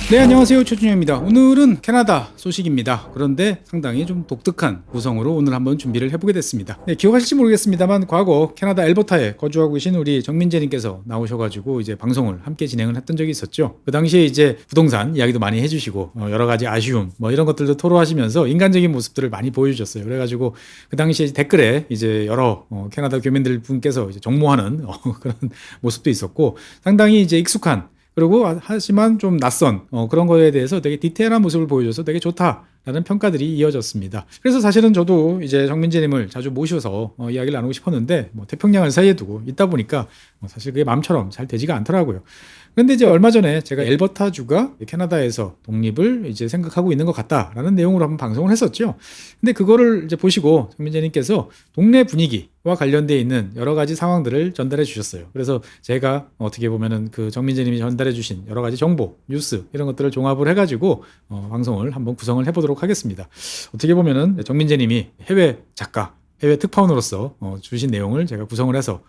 네, 안녕하세요. 최준영입니다. 오늘은 캐나다 소식입니다. 그런데 상당히 좀 독특한 구성으로 오늘 한번 준비를 해보게 됐습니다. 네, 기억하실지 모르겠습니다만 과거 캐나다 알버타에 거주하고 계신 우리 정민재님께서 나오셔가지고 이제 방송을 함께 진행을 했던 적이 있었죠. 그 당시에 이제 부동산 이야기도 많이 해주시고 여러 가지 아쉬움 뭐 이런 것들도 토로하시면서 인간적인 모습들을 많이 보여주셨어요. 그래가지고 그 당시에 댓글에 이제 여러 캐나다 교민들 분께서 이제 정모하는 그런 모습도 있었고 상당히 이제 익숙한 그리고 하지만 좀 낯선 그런 거에 대해서 되게 디테일한 모습을 보여줘서 되게 좋다라는 평가들이 이어졌습니다. 그래서 사실은 저도 이제 정민재님을 자주 모셔서 이야기를 나누고 싶었는데 뭐 태평양을 사이에 두고 있다 보니까 사실 그게 마음처럼 잘 되지가 않더라고요. 그런데 이제 얼마 전에 제가 엘버타주가 캐나다에서 독립을 이제 생각하고 있는 것 같다라는 내용으로 한번 방송을 했었죠. 근데 그거를 이제 보시고 정민재님께서 동네 분위기와 관련되어 있는 여러 가지 상황들을 전달해 주셨어요. 그래서 제가 어떻게 보면은 그 정민재님이 전달해 주신 여러 가지 정보, 뉴스 이런 것들을 종합을 해가지고 방송을 한번 구성을 해보도록 하겠습니다. 어떻게 보면은 정민재님이 해외 작가, 해외 특파원으로서 주신 내용을 제가 구성을 해서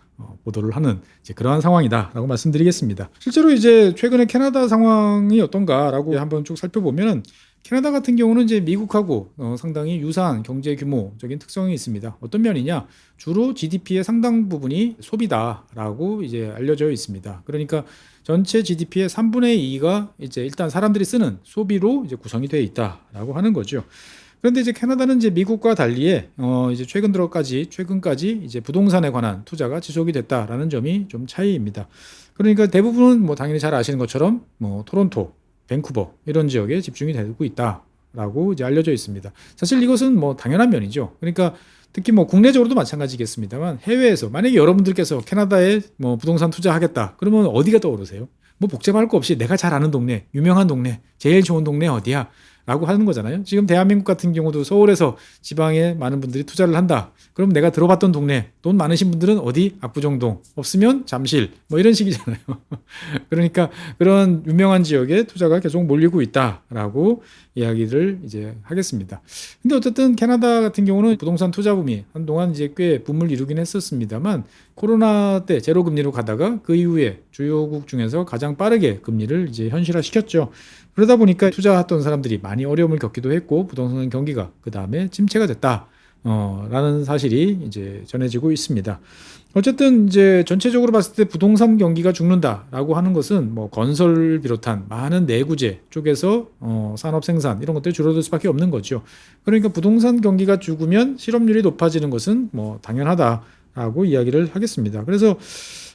보도를 하는 이제 그러한 상황이다라고 말씀드리겠습니다. 실제로 이제 최근에 캐나다 상황이 어떤가라고 한번 쭉 살펴보면 캐나다 같은 경우는 이제 미국하고 상당히 유사한 경제 규모적인 특성이 있습니다. 어떤 면이냐? 주로 GDP의 상당 부분이 소비다라고 이제 알려져 있습니다. 그러니까 전체 GDP의 3분의 2가 이제 일단 사람들이 쓰는 소비로 이제 구성이 되어 있다라고 하는 거죠. 그런데 이제 캐나다는 이제 미국과 달리에 이제 최근까지 이제 부동산에 관한 투자가 지속이 됐다라는 점이 좀 차이입니다. 그러니까 대부분은 뭐 당연히 잘 아시는 것처럼 뭐 토론토, 밴쿠버 이런 지역에 집중이 되고 있다라고 이제 알려져 있습니다. 사실 이것은 뭐 당연한 면이죠. 그러니까 특히 뭐 국내적으로도 마찬가지겠습니다만 해외에서 만약에 여러분들께서 캐나다에 뭐 부동산 투자하겠다 그러면 어디가 떠오르세요? 뭐 복잡할 거 없이 내가 잘 아는 동네, 유명한 동네, 제일 좋은 동네 어디야? 라고 하는 거잖아요. 지금 대한민국 같은 경우도 서울에서 지방에 많은 분들이 투자를 한다. 그럼 내가 들어봤던 동네, 돈 많으신 분들은 어디? 압구정동. 없으면 잠실. 뭐 이런 식이잖아요. 그러니까 그런 유명한 지역에 투자가 계속 몰리고 있다라고 이야기를 이제 하겠습니다. 근데 어쨌든 캐나다 같은 경우는 부동산 투자 붐이 한동안 이제 꽤 붐을 이루긴 했었습니다만 코로나 때 제로 금리로 가다가 그 이후에 주요국 중에서 가장 빠르게 금리를 이제 현실화 시켰죠. 그러다 보니까 투자했던 사람들이 많이 어려움을 겪기도 했고 부동산 경기가 그 다음에 침체가 됐다. 라는 사실이 이제 전해지고 있습니다. 어쨌든 이제 전체적으로 봤을 때 부동산 경기가 죽는다라고 하는 것은 뭐 건설을 비롯한 많은 내구재 쪽에서 산업 생산 이런 것들이 줄어들 수밖에 없는 거죠. 그러니까 부동산 경기가 죽으면 실업률이 높아지는 것은 뭐 당연하다라고 이야기를 하겠습니다. 그래서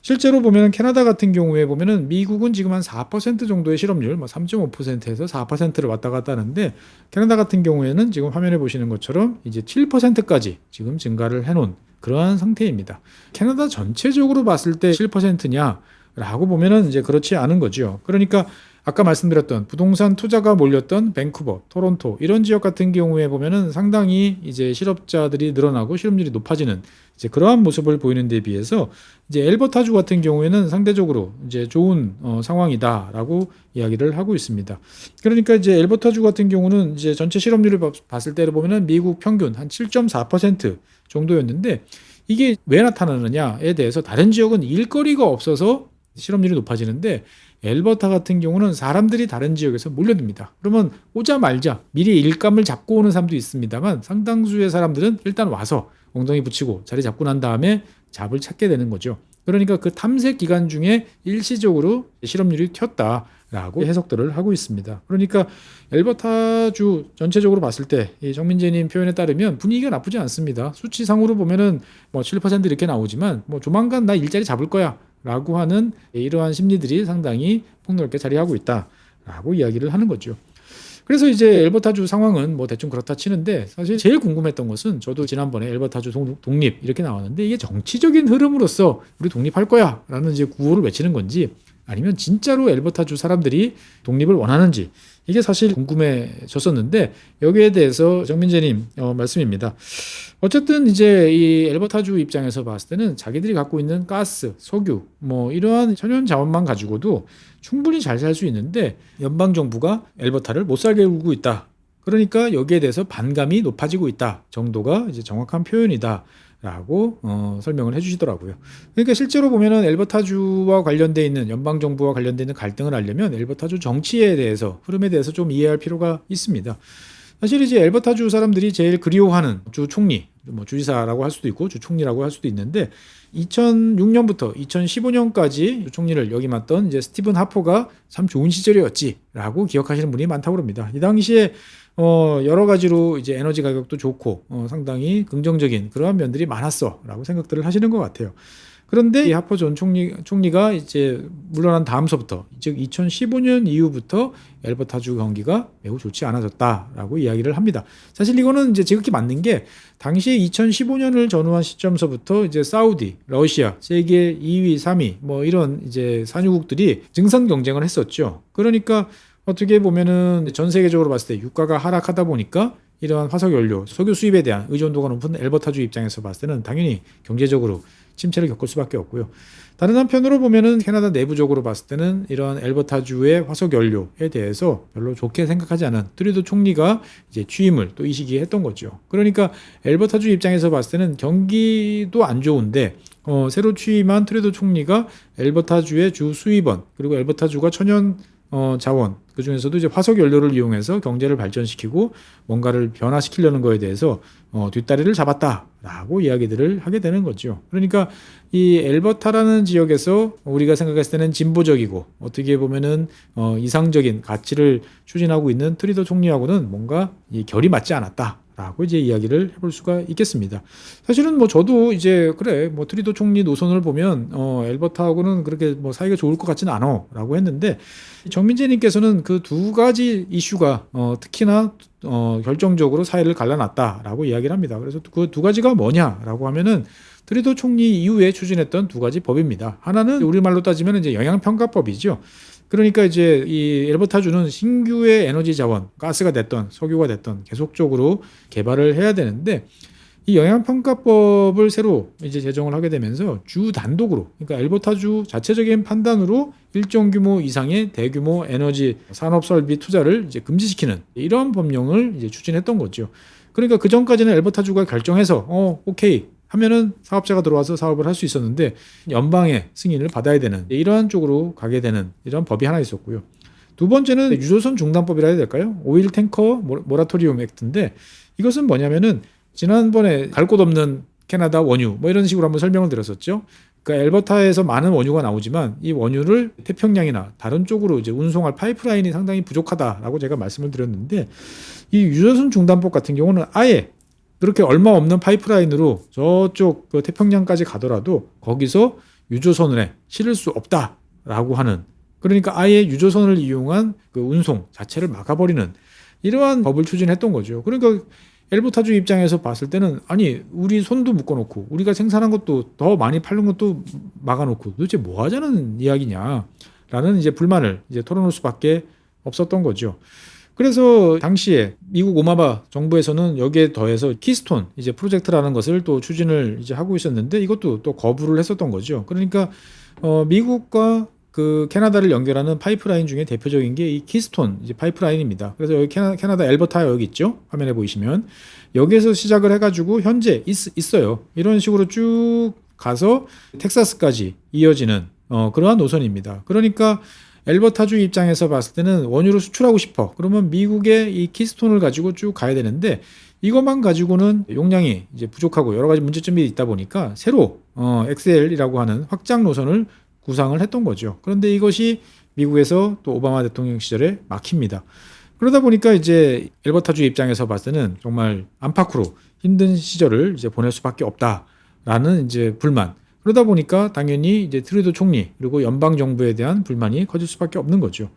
실제로 보면 캐나다 같은 경우에 보면은 미국은 지금 한 4% 정도의 실업률, 뭐 3.5%에서 4%를 왔다 갔다 하는데 캐나다 같은 경우에는 지금 화면에 보시는 것처럼 이제 7%까지 지금 증가를 해놓은 그러한 상태입니다. 캐나다 전체적으로 봤을 때 7%냐라고 보면은 이제 그렇지 않은 거죠. 그러니까 아까 말씀드렸던 부동산 투자가 몰렸던 밴쿠버, 토론토 이런 지역 같은 경우에 보면은 상당히 이제 실업자들이 늘어나고 실업률이 높아지는 이제 그러한 모습을 보이는 데 비해서 이제 엘버타주 같은 경우에는 상대적으로 이제 좋은 상황이다라고 이야기를 하고 있습니다. 그러니까 이제 엘버타주 같은 경우는 이제 전체 실업률을 봤을 때를 보면은 미국 평균 한 7.4% 정도였는데 이게 왜 나타나느냐에 대해서 다른 지역은 일거리가 없어서 실업률이 높아지는데 엘버타 같은 경우는 사람들이 다른 지역에서 몰려듭니다. 그러면 오자말자 미리 일감을 잡고 오는 사람도 있습니다만 상당수의 사람들은 일단 와서 엉덩이 붙이고 자리 잡고 난 다음에 잡을 찾게 되는 거죠. 그러니까 그 탐색 기간 중에 일시적으로 실업률이 튀었다라고 해석들을 하고 있습니다. 그러니까 엘버타주 전체적으로 봤을 때 이 정민재님 표현에 따르면 분위기가 나쁘지 않습니다. 수치상으로 보면은 뭐 7% 이렇게 나오지만 뭐 조만간 나 일자리 잡을 거야 라고 하는 이러한 심리들이 상당히 폭넓게 자리하고 있다라고 이야기를 하는 거죠. 그래서 이제 엘버타주 상황은 뭐 대충 그렇다 치는데 사실 제일 궁금했던 것은 저도 지난번에 엘버타주 독립 이렇게 나왔는데 이게 정치적인 흐름으로서 우리 독립할 거야 라는 이제 구호를 외치는 건지 아니면 진짜로 엘버타주 사람들이 독립을 원하는지 이게 사실 궁금해졌었는데 여기에 대해서 정민재님 말씀입니다. 어쨌든 이제 이 엘버타주 입장에서 봤을 때는 자기들이 갖고 있는 가스, 석유 뭐 이러한 천연 자원만 가지고도 충분히 잘 살 수 있는데 연방 정부가 엘버타를 못 살게 굴고 있다. 그러니까 여기에 대해서 반감이 높아지고 있다 정도가 이제 정확한 표현이다. 라고 설명을 해주시더라고요. 그러니까 실제로 보면은 엘버타주와 관련돼 있는 연방 정부와 관련돼 있는 갈등을 알려면 엘버타주 정치에 대해서 흐름에 대해서 좀 이해할 필요가 있습니다. 사실 이제 엘버타주 사람들이 제일 그리워하는 주 총리, 뭐 주지사라고 할 수도 있고 주 총리라고 할 수도 있는데 2006년부터 2015년까지 주 총리를 역임했던 이제 스티븐 하퍼가 참 좋은 시절이었지라고 기억하시는 분이 많다고 합니다. 이 당시에 여러 가지로 이제 에너지 가격도 좋고 상당히 긍정적인 그러한 면들이 많았어라고 생각들을 하시는 것 같아요. 그런데 이 하퍼 전 총리가 이제 물러난 다음서부터 즉 2015년 이후부터 엘버타주 경기가 매우 좋지 않아졌다라고 이야기를 합니다. 사실 이거는 이제 지극히 맞는 게 당시에 2015년을 전후한 시점서부터 이제 사우디, 러시아, 세계 2위, 3위 뭐 이런 이제 산유국들이 증산 경쟁을 했었죠. 그러니까 어떻게 보면은 전 세계적으로 봤을 때 유가가 하락하다 보니까 이러한 화석연료, 석유 수입에 대한 의존도가 높은 엘버타주 입장에서 봤을 때는 당연히 경제적으로 침체를 겪을 수밖에 없고요. 다른 한편으로 보면은 캐나다 내부적으로 봤을 때는 이런 엘버타주의 화석연료에 대해서 별로 좋게 생각하지 않은 트루도 총리가 이제 취임을 또 이 시기에 했던 거죠. 그러니까 엘버타주 입장에서 봤을 때는 경기도 안 좋은데 새로 취임한 트루도 총리가 엘버타주의 주 수입원 그리고 엘버타주가 천연 자원 그 중에서도 이제 화석 연료를 이용해서 경제를 발전시키고 뭔가를 변화시키려는 거에 대해서 뒷다리를 잡았다라고 이야기들을 하게 되는 거죠. 그러니까 이 엘버타라는 지역에서 우리가 생각했을 때는 진보적이고 어떻게 보면은 이상적인 가치를 추진하고 있는 트루도 총리하고는 뭔가 이 결이 맞지 않았다. 라고 이제 이야기를 해볼 수가 있겠습니다. 사실은 뭐 저도 이제 그래 뭐 트루도 총리 노선을 보면 엘버타하고는 그렇게 뭐 사이가 좋을 것 같지는 않아라고 했는데 정민재님께서는 그 두 가지 이슈가 특히나 결정적으로 사이를 갈라놨다라고 이야기를 합니다. 그래서 그 두 가지가 뭐냐라고 하면은 트루도 총리 이후에 추진했던 두 가지 법입니다. 하나는 우리말로 따지면 이제 영향평가법이죠. 그러니까 이제 이 엘버타주는 신규의 에너지 자원, 가스가 됐던 석유가 됐던 계속적으로 개발을 해야 되는데 이 영향평가법을 새로 이제 제정을 하게 되면서 주 단독으로 그러니까 엘버타주 자체적인 판단으로 일정 규모 이상의 대규모 에너지 산업 설비 투자를 이제 금지시키는 이런 법령을 이제 추진했던 거죠. 그러니까 그 전까지는 엘버타주가 결정해서 오케이 하면은 사업자가 들어와서 사업을 할 수 있었는데 연방의 승인을 받아야 되는 이러한 쪽으로 가게 되는 이런 법이 하나 있었고요. 두 번째는 유조선 중단법이라 해야 될까요? 오일 탱커 모라토리움 액트인데 이것은 뭐냐면은 지난번에 갈 곳 없는 캐나다 원유 뭐 이런 식으로 한번 설명을 드렸었죠. 그러니까 엘버타에서 많은 원유가 나오지만 이 원유를 태평양이나 다른 쪽으로 이제 운송할 파이프라인이 상당히 부족하다라고 제가 말씀을 드렸는데 이 유조선 중단법 같은 경우는 아예 그렇게 얼마 없는 파이프라인으로 저쪽 그 태평양까지 가더라도 거기서 유조선을 실을 수 없다라고 하는 그러니까 아예 유조선을 이용한 그 운송 자체를 막아버리는 이러한 법을 추진했던 거죠. 그러니까 엘버타주 입장에서 봤을 때는 아니 우리 손도 묶어놓고 우리가 생산한 것도 더 많이 팔는 것도 막아놓고 도대체 뭐 하자는 이야기냐라는 이제 불만을 이제 털어놓을 수밖에 없었던 거죠. 그래서 당시에 미국 오바마 정부에서는 여기에 더해서 키스톤 이제 프로젝트라는 것을 또 추진을 이제 하고 있었는데 이것도 또 거부를 했었던 거죠. 그러니까 미국과 그 캐나다를 연결하는 파이프라인 중에 대표적인 게 이 키스톤 이제 파이프라인입니다. 그래서 여기 캐나다 엘버타 여기 있죠. 화면에 보이시면 여기에서 시작을 해가지고 현재 있어요. 이런 식으로 쭉 가서 텍사스까지 이어지는 그러한 노선입니다. 그러니까 엘버타주 입장에서 봤을 때는 원유를 수출하고 싶어. 그러면 미국의 이 키스톤을 가지고 쭉 가야 되는데 이것만 가지고는 용량이 이제 부족하고 여러 가지 문제점이 있다 보니까 새로 XL이라고 하는 확장 노선을 구상을 했던 거죠. 그런데 이것이 미국에서 또 오바마 대통령 시절에 막힙니다. 그러다 보니까 이제 엘버타주 입장에서 봤을 때는 정말 안팎으로 힘든 시절을 이제 보낼 수밖에 없다라는 이제 불만. 그러다 보니까 당연히 이제 트루도 총리 그리고 연방 정부에 대한 불만이 커질 수밖에 없는 거죠.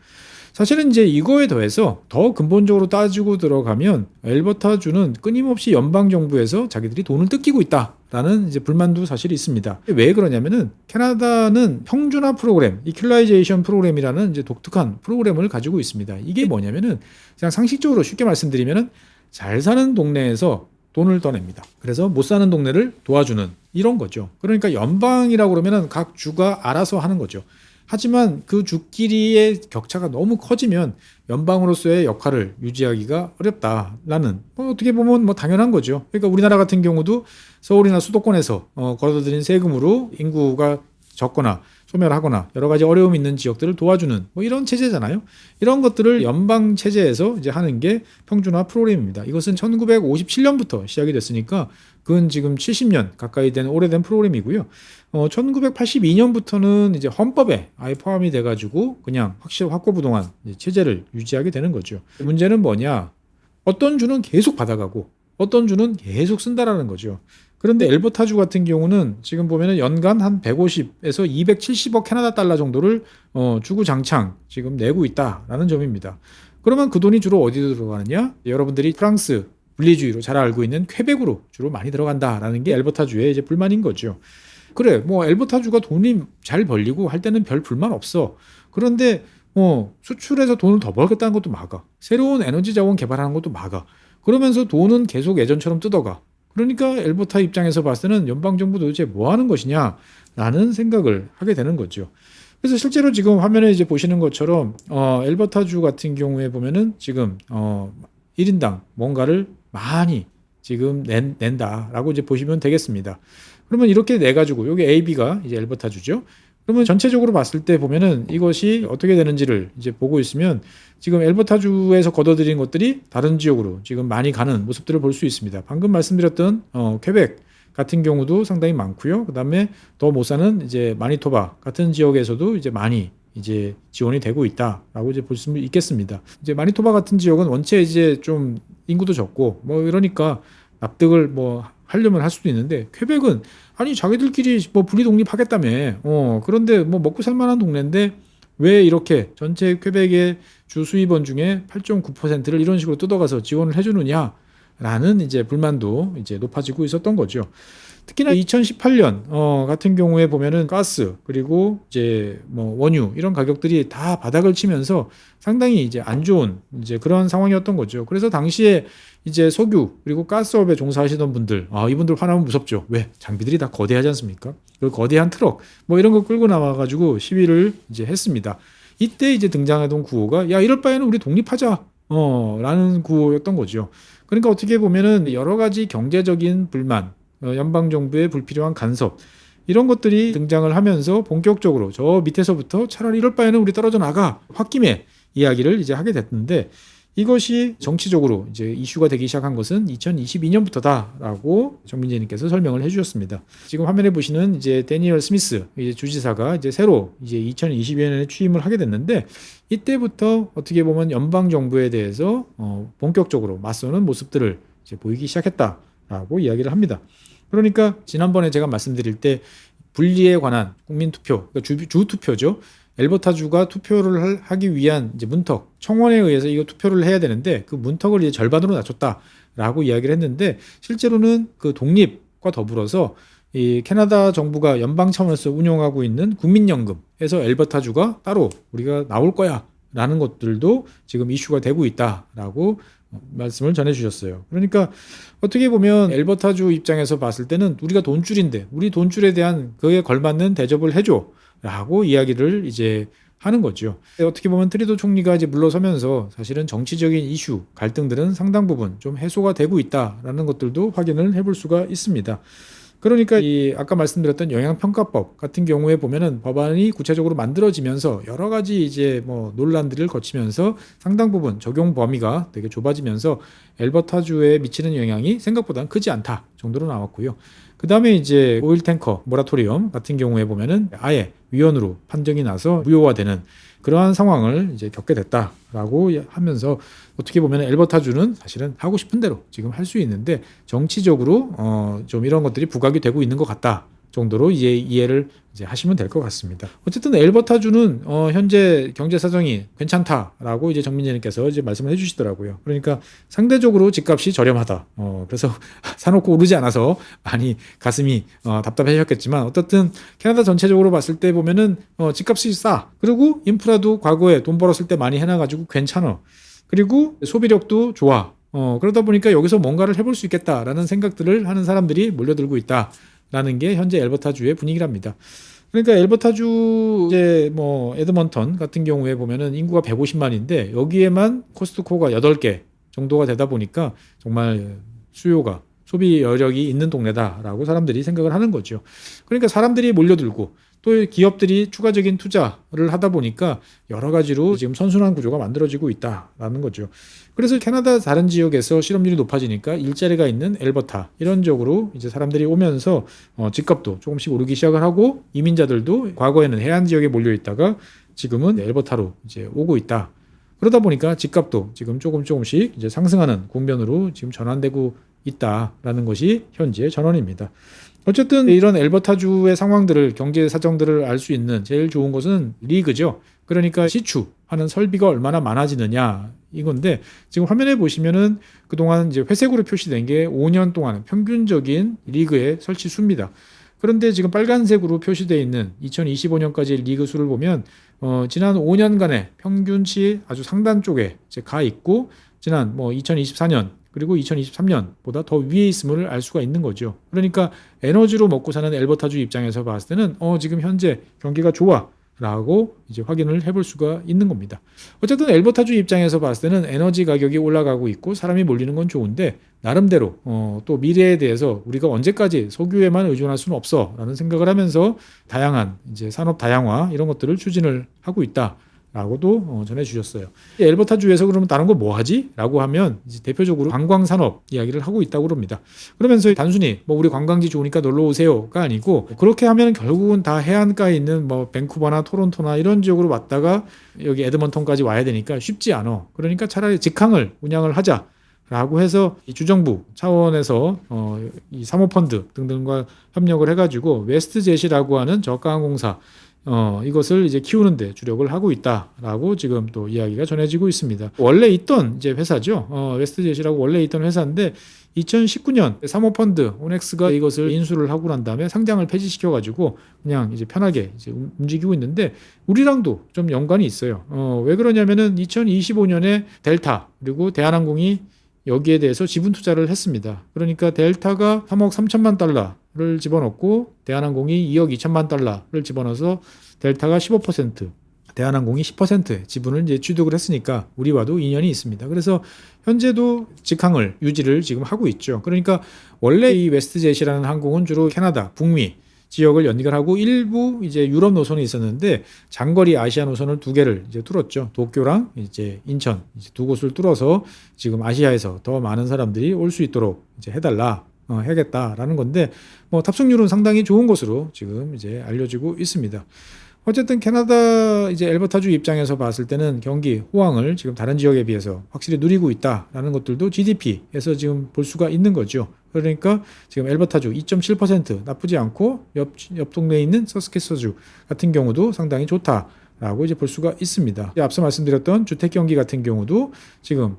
사실은 이제 이거에 더해서 더 근본적으로 따지고 들어가면 엘버타주는 끊임없이 연방 정부에서 자기들이 돈을 뜯기고 있다라는 이제 불만도 사실 있습니다. 왜 그러냐면은 캐나다는 평준화 프로그램, 이퀄라이제이션 프로그램이라는 이제 독특한 프로그램을 가지고 있습니다. 이게 뭐냐면은 그냥 상식적으로 쉽게 말씀드리면은 잘 사는 동네에서 돈을 떠냅니다. 그래서 못 사는 동네를 도와주는 이런 거죠. 그러니까 연방이라고 그러면은 각 주가 알아서 하는 거죠. 하지만 그 주끼리의 격차가 너무 커지면 연방으로서의 역할을 유지하기가 어렵다라는 어떻게 보면 당연한 거죠. 그러니까 우리나라 같은 경우도 서울이나 수도권에서 걷어들인 세금으로 인구가 적거나 소멸하거나 여러 가지 어려움이 있는 지역들을 도와주는 이런 체제잖아요. 이런 것들을 연방 체제에서 이제 하는 게 평준화 프로그램입니다. 이것은 1957년부터 시작이 됐으니까 그건 지금 70년 가까이 된 오래된 프로그램이고요. 1982년부터는 이제 헌법에 아예 포함이 돼가지고 그냥 확고부동한 체제를 유지하게 되는 거죠. 문제는 뭐냐? 어떤 주는 계속 받아가고 어떤 주는 계속 쓴다라는 거죠. 그런데 엘버타주 같은 경우는 지금 보면은 연간 한 150에서 270억 캐나다 달러 정도를 주구장창 지금 내고 있다라는 점입니다. 그러면 그 돈이 주로 어디로 들어가느냐? 여러분들이 프랑스 분리주의로 잘 알고 있는 퀘벡으로 주로 많이 들어간다라는 게 엘버타주의 이제 불만인 거죠. 그래, 엘버타주가 돈이 잘 벌리고 할 때는 별 불만 없어. 그런데 수출해서 돈을 더 벌겠다는 것도 막아. 새로운 에너지 자원 개발하는 것도 막아. 그러면서 돈은 계속 예전처럼 뜯어가. 그러니까 엘버타 입장에서 봤을 때는 연방정부 도대체 뭐 하는 것이냐라는 생각을 하게 되는 거죠. 그래서 실제로 지금 화면에 이제 보시는 것처럼 엘버타주 같은 경우에 보면은 지금 1인당 뭔가를 많이 지금 낸다라고 이제 보시면 되겠습니다. 그러면 이렇게 내 가지고 여기 AB가 이제 엘버타주죠. 그러면 전체적으로 봤을 때 보면은 이것이 어떻게 되는지를 이제 보고 있으면 지금 엘버타주에서 걷어들인 것들이 다른 지역으로 지금 많이 가는 모습들을 볼 수 있습니다. 방금 말씀드렸던 퀘벡 같은 경우도 상당히 많고요. 그다음에 더 못 사는 이제 마니토바 같은 지역에서도 이제 많이 이제 지원이 되고 있다라고 이제 볼 수 있겠습니다. 이제 마니토바 같은 지역은 원체 이제 좀 인구도 적고 이러니까 납득을 하려면 할 수도 있는데 퀘벡은 아니 자기들끼리 분리 독립하겠다며 그런데 먹고 살 만한 동네인데 왜 이렇게 전체 퀘벡의 주 수입원 중에 8.9%를 이런 식으로 뜯어가서 지원을 해주느냐라는 이제 불만도 이제 높아지고 있었던 거죠. 특히나 2018년 같은 경우에 보면은 가스 그리고 이제 원유 이런 가격들이 다 바닥을 치면서 상당히 이제 안 좋은 이제 그런 상황이었던 거죠. 그래서 당시에 이제 석유 그리고 가스업에 종사하시던 분들 이분들 화나면 무섭죠. 왜? 장비들이 다 거대하지 않습니까? 그 거대한 트럭 이런 거 끌고 나와가지고 시위를 이제 했습니다. 이때 이제 등장하던 구호가 야 이럴 바에는 우리 독립하자 라는 구호였던 거죠. 그러니까 어떻게 보면은 여러 가지 경제적인 불만 연방정부의 불필요한 간섭 이런 것들이 등장을 하면서 본격적으로 저 밑에서부터 차라리 이럴 바에는 우리 떨어져 나가 홧김에 이야기를 이제 하게 됐는데 이것이 정치적으로 이제 이슈가 되기 시작한 것은 2022년부터다라고 정민재님께서 설명을 해주셨습니다. 지금 화면에 보시는 이제 데니얼 스미스 이제 주지사가 이제 새로 이제 2022년에 취임을 하게 됐는데 이때부터 어떻게 보면 연방 정부에 대해서 본격적으로 맞서는 모습들을 이제 보이기 시작했다라고 이야기를 합니다. 그러니까 지난번에 제가 말씀드릴 때 분리에 관한 국민 투표, 그러니까 주 투표죠. 엘버타주가 투표를 하기 위한 이제 문턱, 청원에 의해서 이거 투표를 해야 되는데 그 문턱을 이제 절반으로 낮췄다라고 이야기를 했는데 실제로는 그 독립과 더불어서 이 캐나다 정부가 연방 차원에서 운영하고 있는 국민연금에서 엘버타주가 따로 우리가 나올 거야라는 것들도 지금 이슈가 되고 있다라고 말씀을 전해주셨어요. 그러니까 어떻게 보면 엘버타주 입장에서 봤을 때는 우리가 돈줄인데 우리 돈줄에 대한 그에 걸맞는 대접을 해줘. 라고 이야기를 이제 하는 거죠. 어떻게 보면 트리도 총리가 이제 물러서면서 사실은 정치적인 이슈, 갈등들은 상당 부분 좀 해소가 되고 있다라는 것들도 확인을 해볼 수가 있습니다. 그러니까 이 아까 말씀드렸던 영향평가법 같은 경우에 보면은 법안이 구체적으로 만들어지면서 여러 가지 이제 논란들을 거치면서 상당 부분 적용 범위가 되게 좁아지면서 엘버타주에 미치는 영향이 생각보다는 크지 않다 정도로 나왔고요. 그 다음에 이제 오일 탱커 모라토리엄 같은 경우에 보면은 아예 위헌으로 판정이 나서 무효화되는 그러한 상황을 이제 겪게 됐다라고 하면서 어떻게 보면 엘버타주는 사실은 하고 싶은 대로 지금 할 수 있는데 정치적으로 좀 이런 것들이 부각이 되고 있는 것 같다 정도로 이제 이해를 이제 하시면 될 것 같습니다. 어쨌든 엘버타주는 현재 경제 사정이 괜찮다라고 이제 정민재님께서 이제 말씀을 해주시더라고요. 그러니까 상대적으로 집값이 저렴하다. 그래서 사놓고 오르지 않아서 많이 가슴이 답답하셨겠지만 어떻든 캐나다 전체적으로 봤을 때 보면은 집값이 싸. 그리고 인프라도 과거에 돈 벌었을 때 많이 해놔가지고 괜찮아. 그리고 소비력도 좋아. 그러다 보니까 여기서 뭔가를 해볼 수 있겠다라는 생각들을 하는 사람들이 몰려들고 있다라는 게 현재 엘버타주의 분위기랍니다. 그러니까 엘버타주 이제 뭐 에드먼턴 같은 경우에 보면은 인구가 150만인데 여기에만 코스트코가 8개 정도가 되다 보니까 정말 수요가 소비 여력이 있는 동네다라고 사람들이 생각을 하는 거죠. 그러니까 사람들이 몰려들고 또 기업들이 추가적인 투자를 하다 보니까 여러 가지로 지금 선순환 구조가 만들어지고 있다라는 거죠. 그래서 캐나다 다른 지역에서 실업률이 높아지니까 일자리가 있는 엘버타 이런 쪽으로 이제 사람들이 오면서 집값도 조금씩 오르기 시작을 하고 이민자들도 과거에는 해안 지역에 몰려 있다가 지금은 엘버타로 이제 오고 있다. 그러다 보니까 집값도 지금 조금씩 이제 상승하는 국면으로 지금 전환되고 있다라는 것이 현재의 전언입니다. 어쨌든 이런 엘버타주의 상황들을 경제 사정들을 알 수 있는 제일 좋은 것은 리그죠. 그러니까 시추하는 설비가 얼마나 많아지느냐 이건데 지금 화면에 보시면은 그동안 이제 회색으로 표시된 게 5년 동안 평균적인 리그의 설치 수입니다. 그런데 지금 빨간색으로 표시되어 있는 2025년까지 리그 수를 보면 지난 5년간의 평균치 아주 상단 쪽에 이제 가 있고 지난 뭐 2024년 그리고 2023년보다 더 위에 있음을 알 수가 있는 거죠. 그러니까 에너지로 먹고 사는 엘버타주 입장에서 봤을 때는 지금 현재 경기가 좋아 라고 이제 확인을 해볼 수가 있는 겁니다. 어쨌든 엘버타주 입장에서 봤을 때는 에너지 가격이 올라가고 있고 사람이 몰리는 건 좋은데 나름대로 또 미래에 대해서 우리가 언제까지 석유에만 의존할 수는 없어 라는 생각을 하면서 다양한 이제 산업 다양화 이런 것들을 추진을 하고 있다. 라고도 전해주셨어요. 엘버타주에서 그러면 다른 거 뭐 하지? 라고 하면 이제 대표적으로 관광산업 이야기를 하고 있다고 합니다. 그러면서 단순히 뭐 우리 관광지 좋으니까 놀러 오세요가 아니고 그렇게 하면 결국은 다 해안가에 있는 뭐 밴쿠버나 토론토나 이런 지역으로 왔다가 여기 에드먼턴까지 와야 되니까 쉽지 않아. 그러니까 차라리 직항을 운영을 하자. 라고 해서 이 주정부 차원에서 이 사모펀드 등등과 협력을 해가지고 웨스트젯이라고 하는 저가항공사 이것을 이제 키우는데 주력을 하고 있다라고 지금 또 이야기가 전해지고 있습니다. 원래 있던 이제 회사죠. 웨스트젯이라고 원래 있던 회사인데 2019년 사모펀드 오넥스가 이것을 인수를 하고 난 다음에 상장을 폐지시켜가지고 그냥 이제 편하게 이제 움직이고 있는데 우리랑도 좀 연관이 있어요. 왜 그러냐면은 2025년에 델타 그리고 대한항공이 여기에 대해서 지분 투자를 했습니다. 그러니까 델타가 3억 3천만 달러를 집어넣고 대한항공이 2억 2천만 달러를 집어넣어서 델타가 15%, 대한항공이 10%의 지분을 이제 취득을 했으니까 우리와도 인연이 있습니다. 그래서 현재도 직항을 유지를 지금 하고 있죠. 그러니까 원래 이 웨스트젯이라는 항공은 주로 캐나다, 북미 지역을 연결하고 일부 이제 유럽 노선이 있었는데 장거리 아시아 노선을 2개를 이제 뚫었죠. 도쿄랑 이제 인천 이제 2곳을 뚫어서 지금 아시아에서 더 많은 사람들이 올 수 있도록 이제 해야겠다라는 건데 뭐 탑승률은 상당히 좋은 것으로 지금 이제 알려지고 있습니다. 어쨌든 캐나다 이제 엘버타주 입장에서 봤을 때는 경기 호황을 지금 다른 지역에 비해서 확실히 누리고 있다라는 것들도 GDP에서 지금 볼 수가 있는 거죠. 그러니까 지금 엘버타주 2.7% 나쁘지 않고 옆 동네에 있는 서스캐서주 같은 경우도 상당히 좋다라고 이제 볼 수가 있습니다. 앞서 말씀드렸던 주택 경기 같은 경우도 지금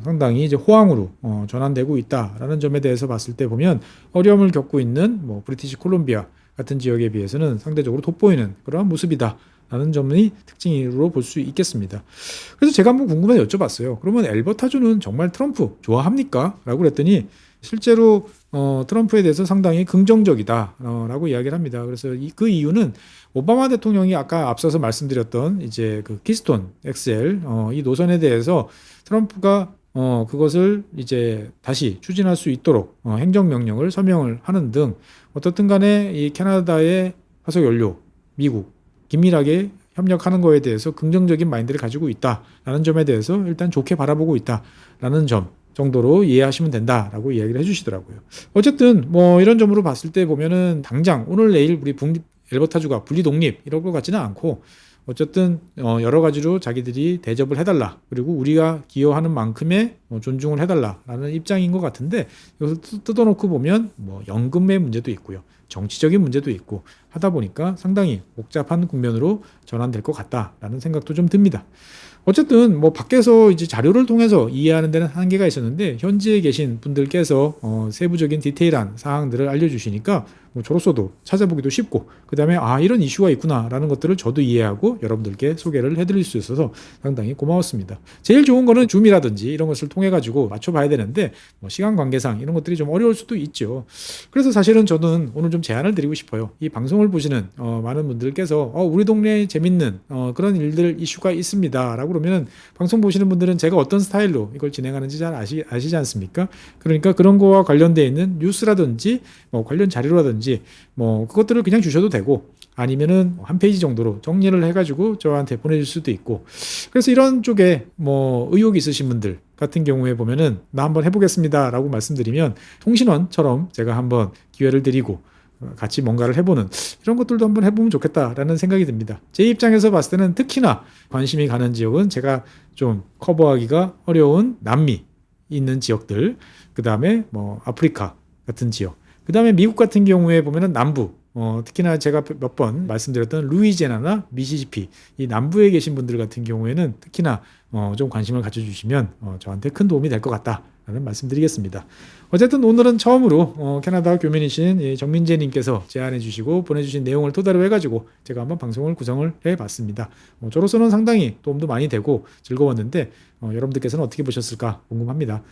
상당히 이제 호황으로 전환되고 있다라는 점에 대해서 봤을 때 보면 어려움을 겪고 있는 뭐 브리티시 콜롬비아 같은 지역에 비해서는 상대적으로 돋보이는 그러한 모습이다라는 점이 특징으로 볼 수 있겠습니다. 그래서 제가 한번 궁금해서 여쭤봤어요. 그러면 엘버타주는 정말 트럼프 좋아합니까? 라고 그랬더니 실제로 트럼프에 대해서 상당히 긍정적이다라고 이야기를 합니다. 그래서 그 이유는 오바마 대통령이 아까 앞서서 말씀드렸던 이제 그 키스톤 XL 이 노선에 대해서 트럼프가 그것을 이제 다시 추진할 수 있도록 행정명령을 서명을 하는 등 어떻든 간에 이 캐나다의 화석연료, 미국 긴밀하게 협력하는 거에 대해서 긍정적인 마인드를 가지고 있다라는 점에 대해서 일단 좋게 바라보고 있다라는 점 정도로 이해하시면 된다라고 이야기를 해주시더라고요. 어쨌든 뭐 이런 점으로 봤을 때 보면은 당장 오늘 내일 우리 엘버타주가 분리 독립 이런 것 같지는 않고 어쨌든 여러 가지로 자기들이 대접을 해달라 그리고 우리가 기여하는 만큼의 존중을 해달라라는 입장인 것 같은데 이것을 뜯어놓고 보면 뭐 연금의 문제도 있고요 정치적인 문제도 있고 하다 보니까 상당히 복잡한 국면으로 전환될 것 같다라는 생각도 좀 듭니다. 어쨌든 뭐 밖에서 이제 자료를 통해서 이해하는 데는 한계가 있었는데 현지에 계신 분들께서 세부적인 디테일한 사항들을 알려주시니까 뭐 저로서도 찾아보기도 쉽고 그 다음에 이런 이슈가 있구나라는 것들을 저도 이해하고 여러분들께 소개를 해드릴 수 있어서 상당히 고마웠습니다. 제일 좋은 거는 줌이라든지 이런 것을 통해 가지고 맞춰봐야 되는데 뭐 시간 관계상 이런 것들이 좀 어려울 수도 있죠. 그래서 사실은 저는 오늘 좀 제안을 드리고 싶어요. 이 방송을 보시는 많은 분들께서 우리 동네에 재밌는 그런 일들 이슈가 있습니다 라고 그러면 방송 보시는 분들은 제가 어떤 스타일로 이걸 진행하는지 잘 아시지 않습니까? 그러니까 그런 거와 관련되어 있는 뉴스라든지 뭐 관련 자료라든지 뭐 그것들을 그냥 주셔도 되고 아니면은 한 페이지 정도로 정리를 해가지고 저한테 보내줄 수도 있고 그래서 이런 쪽에 뭐 의혹이 있으신 분들 같은 경우에 보면은 나 한번 해보겠습니다 라고 말씀드리면 통신원처럼 제가 한번 기회를 드리고 같이 뭔가를 해보는 이런 것들도 한번 해보면 좋겠다라는 생각이 듭니다. 제 입장에서 봤을 때는 특히나 관심이 가는 지역은 제가 좀 커버하기가 어려운 남미 있는 지역들, 그 다음에 뭐 아프리카 같은 지역, 그 다음에 미국 같은 경우에 보면은 남부, 특히나 제가 몇 번 말씀드렸던 루이지애나나 미시시피 이 남부에 계신 분들 같은 경우에는 특히나 좀 관심을 가져주시면 저한테 큰 도움이 될 것 같다라는 말씀드리겠습니다. 어쨌든 오늘은 처음으로 캐나다 교민이신 정민재님께서 제안해 주시고 보내주신 내용을 토대로 해가지고 제가 한번 방송을 구성을 해봤습니다. 저로서는 상당히 도움도 많이 되고 즐거웠는데 여러분들께서는 어떻게 보셨을까 궁금합니다.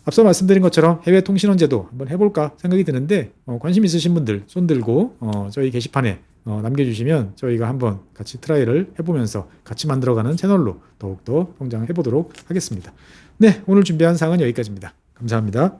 앞서 말씀드린 것처럼 해외 통신원제도 한번 해볼까 생각이 드는데 관심 있으신 분들 손 들고 저희 게시판에 남겨주시면 저희가 한번 같이 트라이를 해보면서 같이 만들어가는 채널로 더욱더 성장해 보도록 하겠습니다. 네, 오늘 준비한 사항은 여기까지입니다. 감사합니다.